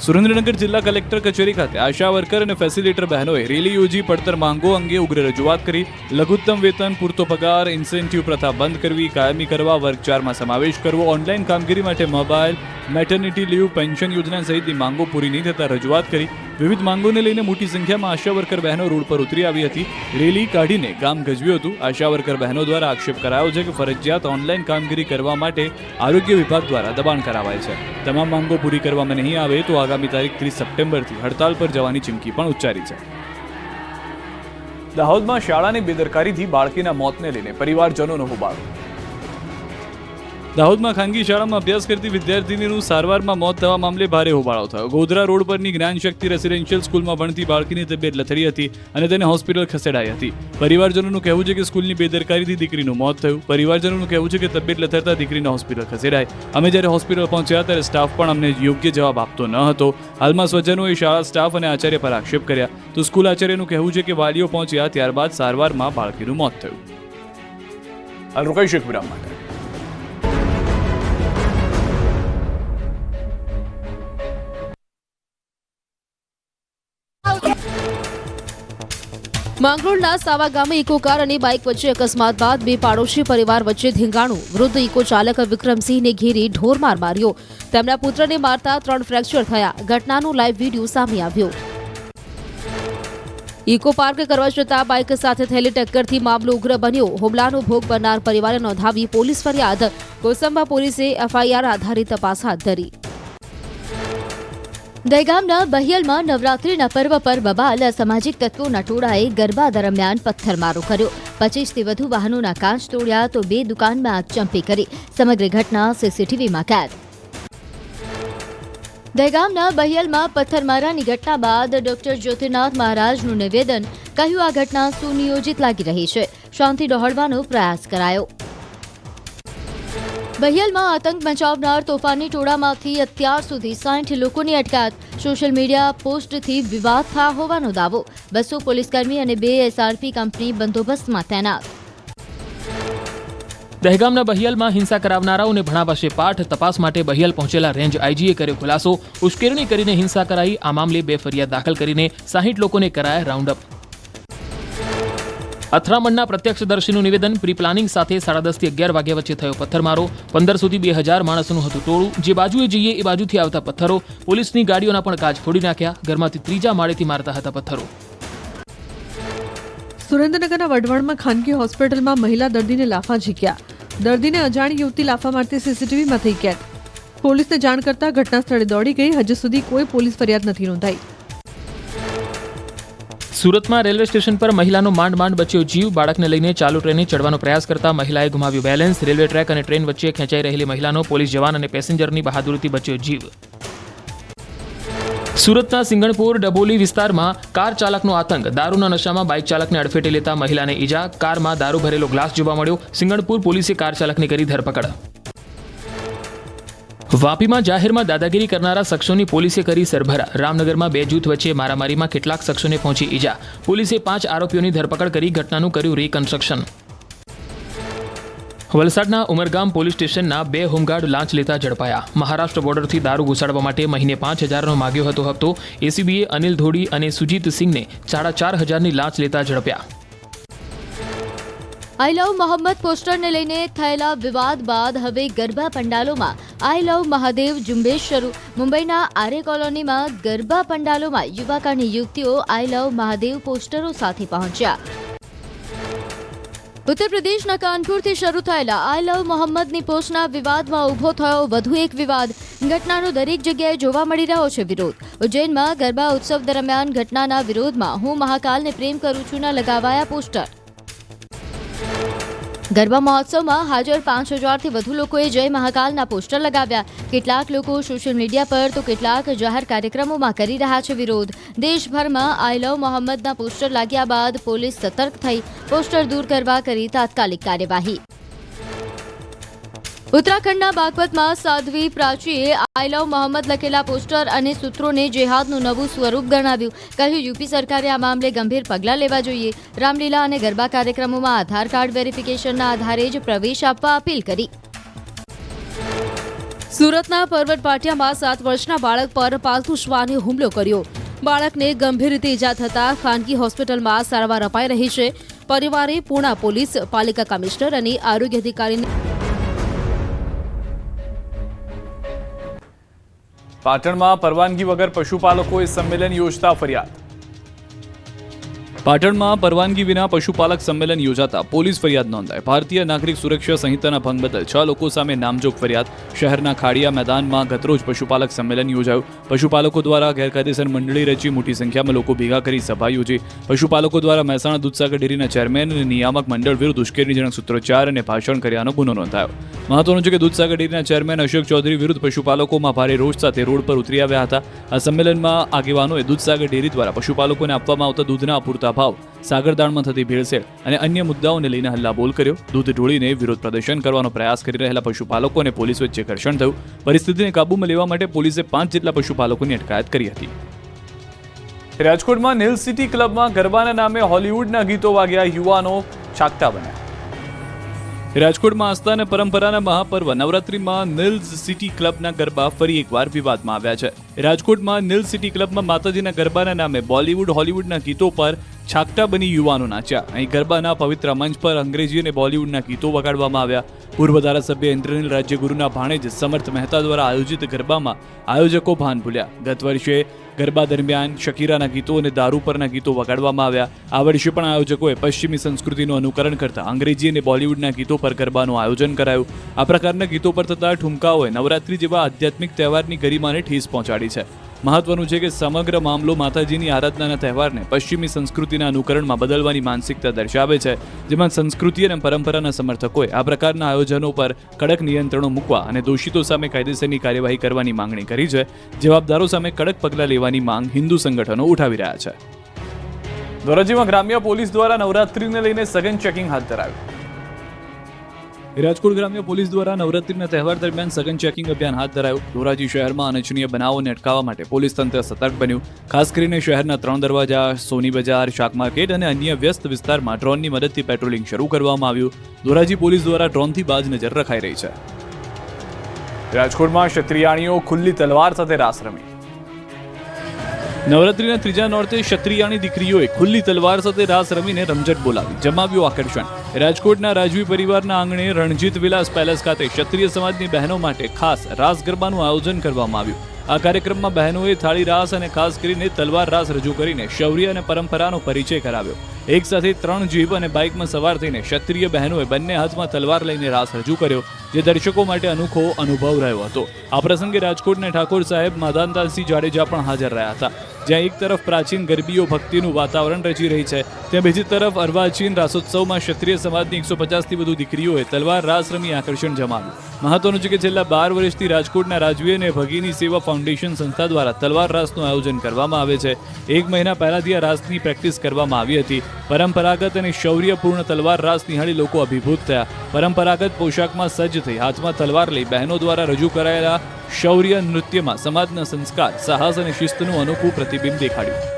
સુરેન્દ્રનગર જિલ્લા કલેક્ટર કચેરી ખાતે આશા વર્કર અને ફેસિલિટેટર બહેનોએ રેલી યોજી પડતર માંગો અંગે ઉગ્ર રજૂઆત કરી. લઘુત્તમ વેતન, પૂરતો પગાર, ઇન્સેન્ટિવ પ્રથા બંધ કરવી, કાયમી કરવા, વર્ગ 4માં સમાવેશ કરવો, ઓનલાઈન કામગીરી માટે મોબાઈલ, મેટર્નિટી લીવ, પેન્શન યોજના સહિતની માંગો પૂરી નહીં થતા રજૂઆત કરી. વિવિધ માંગોને લઈને મોટી સંખ્યામાં આશા વર્કર બહેનો રોડ પર ઉતરી આવી હતી. રેલી કાઢીને ગામ ગજવ્યું હતું. આશા વર્કર બહેનો દ્વારા આક્ષેપ કરાયો છે કે ફરજિયાત ઓનલાઈન કામગીરી કરવા માટે આરોગ્ય વિભાગ દ્વારા દબાણ કરાવાય છે. તમામ માંગો પૂરી કરવામાં નહીં આવે તો આગામી તારીખ 30 સપ્ટેમ્બરથી હડતાલ પર જવાની ચીમકી પણ ઉચ્ચારી છે. દાહોદમાં શાળાની બેદરકારીથી બાળકીના મોતને લઈને પરિવારજનોનો હોબાળો. દાહોદમાં ખાનગી શાળામાં અભ્યાસ કરતી વિદ્યાર્થીનીનું સારવારમાં મોત થવા મામલે ભારે હોબાળો થયો. ગોધરા રોડ પરની જ્ઞાન શક્તિ રેસિડેન્શિયલ સ્કૂલમાં ભણતી બાળકીની તબિયત લથડી હતી અને તેને હોસ્પિટલ ખસેડાઈ હતી. પરિવારજનોનું કહેવું છે કે સ્કૂલની બેદરકારીથી દીકરીનું મોત થયું. પરિવારજનોનું કહેવું છે કે તબિયત લથડતા દીકરીને હોસ્પિટલ ખસેડાઈ. અમે જ્યારે હોસ્પિટલ પહોંચ્યા ત્યારે સ્ટાફ પણ અમને યોગ્ય જવાબ આપતો ન હતો. હાલમાં સ્વજનોએ શાળા સ્ટાફ અને આચાર્ય પર આક્ષેપ કર્યા. તો સ્કૂલ આચાર્યનું કહેવું છે કે વાલીઓ પહોંચ્યા ત્યારબાદ સારવારમાં બાળકીનું મોત થયું. હાલ રોકાઈશું એક વિરામ માટે. માંગરોળના સાવા ગામે ઇકો કાર અને બાઇક વચ્ચે અકસ્માત બાદ બે પાડોશી પરિવાર વચ્ચે ધીંગાણું. વૃદ્ધ ઇકો ચાલક વિક્રમસિંહને ઘેરી ઢોરમાર માર્યો. તેમના પુત્રને મારતા 3 ફ્રેક્ચર થયા. ઘટનાનો લાઈવ વિડીયો સામે આવ્યો. ઇકો પાર્ક કરવા જતા બાઇક સાથે થયેલી ટક્કરથી મામલો ઉગ્ર બન્યો. હુમલાનો ભોગ બનનાર પરિવારે નોંધાવી પોલીસ ફરિયાદ. કોસંબા પોલીસે એફઆઈઆર આધારિત તપાસ હાથ ધરી. દહેગામના બહિયલમાં નવરાત્રીના પર્વ પર બબાલ. અસામાજિક તત્વોના ટોળાએ ગરબા દરમિયાન પથ્થરમારો કર્યો. 25થી વધુ વાહનોના કાચ તોડ્યા તો 2 દુકાનમાં આગચંપી કરી. સમગ્ર ઘટના સીસીટીવીમાં કેદ. દહેગામના બહિયલમાં પથ્થરમારાની ઘટના બાદ ડોક્ટર જ્યોતિનાથ મહારાજનું નિવેદન. કહ્યું, આ ઘટના સુનિયોજિત લાગી રહી છે. શાંતિ ડહોળવાનો પ્રયાસ કરાયો. બહિયલમાં આતંક મચાવનાર તોફાની ટોળામાંથી અત્યાર સુધી 60 લોકોની અટકાયત. સોશિયલ મીડિયા પોસ્ટથી વિવાદ થયા હોવાનો દાવો. 200 પોલીસકર્મી અને 2 એસઆરપી કંપની બંદોબસ્તમાં તૈનાત. દહેગામના બહિયલમાં હિંસા કરાવનારાઓને ભણાવાશે પાઠ. તપાસ માટે બહિયલ પહોંચેલા રેન્જ આઈજીએ કર્યો ખુલાસો. ઉશ્કેરણી કરીને હિંસા કરાઈ. આ મામલે 2 ફરિયાદ દાખલ કરીને 60 લોકોને કરાયા રાઉન્ડ અપ. અથડામણના પ્રત્યક્ષદર્શીનું નિવેદન. પ્રી પ્લાનિંગ સાથે 10:30 થી 11 વાગ્યા વચ્ચે થયો પથ્થરમારો. 1500 થી 2000 માણસોનું હતું ટોળું. જે બાજુએ જઈએ એ બાજુથી આવતા પથ્થરો. પોલીસની ગાડીઓના પણ કાચ ફોડી નાખ્યા. ઘરમાંથી 3જા માળેથી મારતા હતા પથ્થરો. સુરેન્દ્રનગરના વઢવાણમાં ખાનગી હોસ્પિટલમાં મહિલા દર્દીને લાફા ઝીક્યા. દર્દીને અજાણી યુવતી લાફા મારતી સીસીટીવીમાં થઈ કેદ. પોલીસને જાણ કરતા ઘટના સ્થળે દોડી ગઈ. હજુ સુધી કોઈ પોલીસ ફરિયાદ નથી નોંધાઈ. સુરતમાં રેલવે સ્ટેશન પર મહિલાનો માંડ બચ્યો જીવ. બાળકને લઈને ચાલુ ટ્રેને ચડવાનો પ્રયાસ કરતા મહિલાએ ગુમાવ્યું બેલેન્સ. રેલવે ટ્રેક અને ટ્રેન વચ્ચે ખેંચાઈ રહેલી મહિલાનો પોલીસ જવાન અને પેસેન્જરની બહાદુરીથી બચ્યો જીવ. સુરતના સિંગણપુર ડબોલી વિસ્તારમાં કાર ચાલકનો આતંક. દારૂના નશામાં બાઇક ચાલકને અડફેટે લેતા મહિલાને ઈજા. કારમાં દારૂ ભરેલો ગ્લાસ જોવા મળ્યો. સિંગણપુર પોલીસે કાર ચાલકની કરી ધરપકડ. વાપીમાં જાહેરમાં દાદાગીરી કરનારા શખ્સોની પોલીસે કરી સરભરા. રામનગરમાં 2 જૂથ વચ્ચે મારામારીમાં કેટલાક શખ્સોને પહોંચી ઈજા. પોલીસે 5 આરોપીઓની ધરપકડ કરી ઘટનાનું કર્યું રિકન્સ્ટ્રક્શન. વલસાડના ઉમરગામ પોલીસ સ્ટેશનના 2 હોમગાર્ડ લાંચ લેતા ઝડપાયા. મહારાષ્ટ્ર બોર્ડરથી દારૂ ઘુસાડવા માટે મહિને 5,000નો માગ્યો હતો હપ્તો. એસીબીએ અનિલ ધોડી અને સુજીત સિંહને 4,500ની લાંચ લેતા ઝડપ્યા. આઈ લવ મોહમ્મદ પોસ્ટરને લઈને થયેલા વિવાદ બાદ હવે ગરબા પંડાલોમાં આઈ લવ મહાદેવ ઝુંબેશ શરૂ. મુંબઈના આરે કોલોનીમાં ગરબા પંડાલોમાં યુવક અને યુવતીઓ આઈ લવ મહાદેવ પોસ્ટરો સાથે પહોંચ્યા. ઉત્તર પ્રદેશના કાનપુરથી શરૂ થયેલા આઈ લવ મોહમ્મદની પોસ્ટના વિવાદમાં ઊભો થયો વધુ એક વિવાદ. ઘટનાનો દરેક જગ્યાએ જોવા મળી રહ્યો છે વિરોધ. ઉજ્જૈનમાં ગરબા ઉત્સવ દરમિયાન ઘટનાના વિરોધમાં હું મહાકાલને પ્રેમ કરું છુંના લગાવાયા પોસ્ટર. ગરબા મહોત્સવમાં હાજર 5,000થી વધુ લોકોએ જય મહાકાલના પોસ્ટર લગાવ્યા. કેટલાક લોકો સોશિયલ મીડિયા પર તો કેટલાક જાહેર કાર્યક્રમોમાં કરી રહ્યા છે વિરોધ. દેશભરમાં આઈ લવ મોહમ્મદના પોસ્ટર લાગ્યા બાદ પોલીસ સતર્ક થઈ પોસ્ટર દૂર કરવા કરી તાત્કાલિક કાર્યવાહી. ઉત્તરાખંડના બાગપતમાં સાધ્વી પ્રાચીએ આઈ લવ મોહમ્મદ લખેલા પોસ્ટર અને સૂત્રોને જેહાદનું નવું સ્વરૂપ ગણાવ્યું. કહ્યું યુપી સરકારે આ મામલે ગંભીર પગલાં લેવા જોઈએ. રામલીલા અને ગરબા કાર્યક્રમોમાં આધાર કાર્ડ વેરિફિકેશનના આધારે જ પ્રવેશ આપવા અપીલ કરી. સુરતના પર્વત પાટિયામાં 7 વર્ષના બાળક પર પાલતુ શ્વાને હુમલો કર્યો. બાળકને ગંભીર રીતે ઈજા થતાં ખાનગી હોસ્પિટલમાં સારવાર અપાઈ રહી છે. પરિવારે પૂણા પોલીસ, પાલિકા કમિશનર અને આરોગ્ય અધિકારીને પાટણમાં પરવાનગી વગર પશુપાલકોએ સંમેલન યોજતા ફરિયાદ. પાટણમાં પરવાનગી વિના પશુપાલક સંમેલન યોજાતા પોલીસ ફરિયાદ નોંધાઈ. ભારતીય નાગરિક સુરક્ષા સંહિતાના ભંગ બદલ 6 લોકો સામે નામજોગ ફરિયાદ. શહેરના ખાડિયા મેદાનમાં ગતરોજ પશુપાલક સંમેલન યોજાયું. પશુપાલકો દ્વારા ગેરકાયદેસર મંડળી રચી મોટી સંખ્યામાં લોકો ભેગા કરી સભા યોજી. પશુપાલકો દ્વારા મહેસાણા દૂધસાગર ડેરીના ચેરમેન અને નિયામક મંડળ વિરુદ્ધ ઉશ્કેરણીજનક સૂત્રોચ્ચાર અને ભાષણ કર્યાનો ગુનો નોંધાયો. મહત્વનું છે કે દૂધસાગર ડેરીના ચેરમેન અશોક ચૌધરી વિરુદ્ધ પશુપાલકોમાં ભારે રોષ સાથે રોડ પર ઉતરી આવ્યા હતા. આ સંમેલનમાં આગેવાનોએ દૂધસાગર ડેરી દ્વારા પશુપાલકોને આપવામાં આવતા દૂધના અપૂરતા ભાવ, સાગરદાણમાં થતી ભેળસેળ અને અન્ય મુદ્દાઓને લઈને હલ્લાબોલ કર્યો. દૂધ ઢોળીને વિરોધ પ્રદર્શન કરવાનો પ્રયાસ કરી રહેલા પશુપાલકો અને પોલીસ વચ્ચે ઘર્ષણ થયું. પરિસ્થિતિને કાબૂમાં લેવા માટે પોલીસે 5 જેટલા પશુપાલકોની અટકાયત કરી હતી. રાજકોટમાં નીલ સિટી ક્લબમાં ગરબાના નામે હોલિવૂડના ગીતો વાગ્યા. યુવાનો છાકટા બન્યા. રાજકોટમાં આસ્થા અને પરંપરાના મહાપર્વ નવરાત્રીમાં નીલ્સ સિટી ક્લબના ગરબા ફરી એકવાર વિવાદમાં આવ્યા છે. રાજકોટમાં નીલ્સ સિટી ક્લબમાં માતાજીના ગરબાના નામે બોલિવૂડ, હોલિવૂડના ગીતો પર છાકટા બની યુવાનો નાચ્યા. અહીં ગરબાના પવિત્ર મંચ પર અંગ્રેજી અને બોલિવૂડના ગીતો વગાડવામાં આવ્યા. પૂર્વ ધારાસભ્ય ઇન્દ્રનીલ રાજ્યગુરુના ભાણેજ સમર્થ મહેતા દ્વારા આયોજિત ગરબામાં આયોજકો ભાન ભૂલ્યા. ગત વર્ષે ગરબા દરમિયાન શકીરાના ગીતો અને દારૂ પરના ગીતો વગાડવામાં આવ્યા. આ વર્ષે પણ આયોજકોએ પશ્ચિમી સંસ્કૃતિનું અનુકરણ કરતા અંગ્રેજી અને બોલિવૂડના ગીતો પર ગરબાનું આયોજન કરાયું. આ પ્રકારના ગીતો પર થતા ઠુમકાઓએ નવરાત્રી જેવા આધ્યાત્મિક તહેવારની ગરિમાને ઠેસ પહોંચાડી છે. મહત્વનું છે કે સમગ્ર મામલો માતાજીની આરાધનાના તહેવારને પશ્ચિમી સંસ્કૃતિના અનુકરણમાં બદલવાની માનસિકતા દર્શાવે છે, જેમાં સંસ્કૃતિ અને પરંપરાના સમર્થકોએ આ પ્રકારના આયોજનો પર કડક નિયંત્રણો મૂકવા અને દોષિતો સામે કાયદેસરની કાર્યવાહી કરવાની માંગણી કરી છે. જવાબદારો સામે કડક પગલાં લેવાની માંગ હિન્દુ સંગઠનો ઉઠાવી રહ્યા છે. ધોરાજીમાં ગ્રામ્ય પોલીસ દ્વારા નવરાત્રીને લઈને સઘન ચેકિંગ હાથ ધરાયું. રાજકોટ ગ્રામ્ય પોલીસ દ્વારા નવરાત્રીના તહેવાર દરમિયાન સઘન ચેકિંગ અભિયાન હાથ ધરાયું. ધોરાજી શહેરમાં અનિચ્છનીય બનાવોને અટકાવવા માટે પોલીસ તંત્ર સતર્ક બન્યું. ખાસ કરીને શહેરના 3 દરવાજા, સોની બજાર, શાક માર્કેટ અને અન્ય વ્યસ્ત વિસ્તારમાં ડ્રોનની મદદથી પેટ્રોલિંગ શરૂ કરવામાં આવ્યું. ધોરાજી પોલીસ દ્વારા ડ્રોનથી બાજ નજર રખાઈ રહી છે. રાજકોટમાં ક્ષત્રિયાણીઓ ખુલ્લી તલવાર સાથે રાસ રમી. નવરાત્રીના ત્રીજા નોરતે ક્ષત્રિયાણી દીકરીઓએ ખુલ્લી તલવાર સાથે રાસ રમીને રમઝટ બોલાવી, જમાવ્યું આકર્ષણ. રાજકોટના રાજવી પરિવારના આંગણે રણજીત વિલાસ પેલેસ ખાતે ક્ષત્રિય સમાજની બહેનો માટે ખાસ રાસ ગરબાનું આયોજન કરવામાં આવ્યું. આ કાર્યક્રમમાં બહેનોએ થાળી રાસ અને ખાસ કરીને તલવાર રાસ રજૂ કરીને શૌર્ય અને પરંપરાનો પરિચય કરાવ્યો. એક સાથે 3 જીપ અને બાઇકમાં સવાર થઈને ક્ષત્રિય બહેનોએ બંને હાથમાં તલવાર લઈને રાસ રજૂ કર્યો, જે દર્શકો માટે અનોખો અનુભવ રહ્યો હતો. આ પ્રસંગે રાજકોટના ઠાકોર સાહેબ માધાનદાસસિંહ જાડેજા પણ હાજર રહ્યા હતા. જ્યાં એક તરફ પ્રાચીન ગરબીઓ ભક્તિનું વાતાવરણ રચી રહી છે, ત્યાં બીજી તરફ અર્વાચીન રાસોત્સવમાં ક્ષત્રિય સમાજની 150થી વધુ દીકરીઓએ તલવાર રાસ રમી આકર્ષણ જમાવ્યું. મહત્વનું છે કે છેલ્લા 12 વર્ષથી રાજકોટના રાજવી અને ભગીની સેવા ફાઉન્ડેશન સંસ્થા દ્વારા તલવાર રાસનું આયોજન કરવામાં આવે છે. 1 મહિના પહેલાથી આ રાસની પ્રેક્ટિસ કરવામાં આવી હતી. પરંપરાગત અને શૌર્યપૂર્ણ તલવાર રાસ નિહાળી લોકો અભિભૂત થયા. પરંપરાગત પોશાકમાં સજ્જ થઈ હાથમાં તલવાર લઈ બહેનો દ્વારા રજૂ કરાયેલા શૌર્ય નૃત્યમાં સમાજના સંસ્કાર, સાહસ અને શિસ્તનું અનોખું પ્રતિબિંબ દેખાડ્યું.